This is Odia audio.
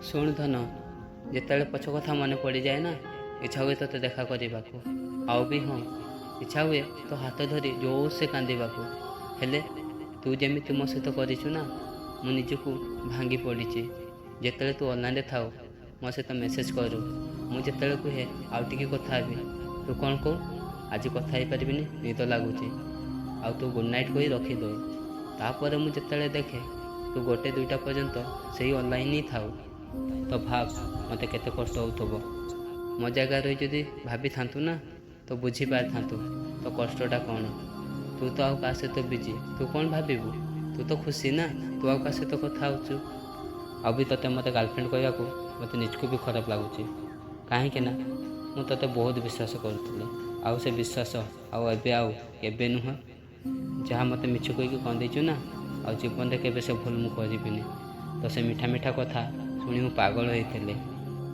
ଶୁଣୁ ଧନ, ଯେତେବେଳେ ପଛ କଥା ମନେ ପଡ଼ିଯାଏ ନା, ଇଚ୍ଛା ହୁଏ ତୋତେ ଦେଖା କରିବାକୁ। ଆଉ ବି ହଁ, ଇଚ୍ଛା ହୁଏ ତୋ ହାତ ଧରି ଜୋରସେ କାନ୍ଦିବାକୁ। ହେଲେ ତୁ ଯେମିତି ମୋ ସହିତ କରିଛୁ ନା, ମୁଁ ନିଜକୁ ଭାଙ୍ଗି ପଡ଼ିଛି। ଯେତେବେଳେ ତୁ ଅନଲାଇନ୍ରେ ଥାଉ, ମୋ ସହିତ ମେସେଜ୍ କରୁ, ମୁଁ ଯେତେବେଳେ କୁହେ ଆଉ ଟିକେ କଥା ହେବି, ତୁ କ'ଣ କହୁ? ଆଜି କଥା ହେଇପାରିବିନି, ନିଦ ଲାଗୁଛି। ଆଉ ତୁ ଗୁଡ଼୍ ନାଇଟ୍ କହି ରଖିଦେଉ। ତାପରେ ମୁଁ ଯେତେବେଳେ ଦେଖେ ତୁ 1-2ଟା ପର୍ଯ୍ୟନ୍ତ ସେଇ ଅନଲାଇନ୍ ହିଁ ଥାଉ, ତ ଭାବ ମୋତେ କେତେ କଷ୍ଟ ହେଉଥିବ। ମୋ ଜାଗାରେ ରହି ଯଦି ଭାବିଥାନ୍ତୁ ନା, ତ ବୁଝିପାରିଥାନ୍ତୁ ତୋ କଷ୍ଟଟା କ'ଣ। ତୁ ତ ଆଉ କାହା ସହିତ ବିଜି, ତୁ କ'ଣ ଭାବିବୁ? ତୁ ତ ଖୁସି ନା, ତୁ ଆଉ କାହା ସହିତ କଥା ହେଉଛୁ। ଆଉ ବି ତୋତେ ମୋତେ ଗାର୍ଲଫ୍ରେଣ୍ଡ କହିବାକୁ ମୋତେ ନିଜକୁ ବି ଖରାପ ଲାଗୁଛି। କାହିଁକି ନା ମୁଁ ତୋତେ ବହୁତ ବିଶ୍ୱାସ କରୁଥିଲି, ଆଉ ସେ ବିଶ୍ୱାସ ଆଉ କେବେ ନୁହଁ। ଯାହା ମୋତେ ମିଛ କହିକି କନ୍ଦେଇଛୁ ନା, ଆଉ ଜୀବନରେ କେବେ ସେ ଭୁଲ ମୁଁ କରିବିନି। ତ ସେ ମିଠା ମିଠା କଥା ଶୁଣି ମୁଁ ପାଗଳ ହେଇଥିଲି।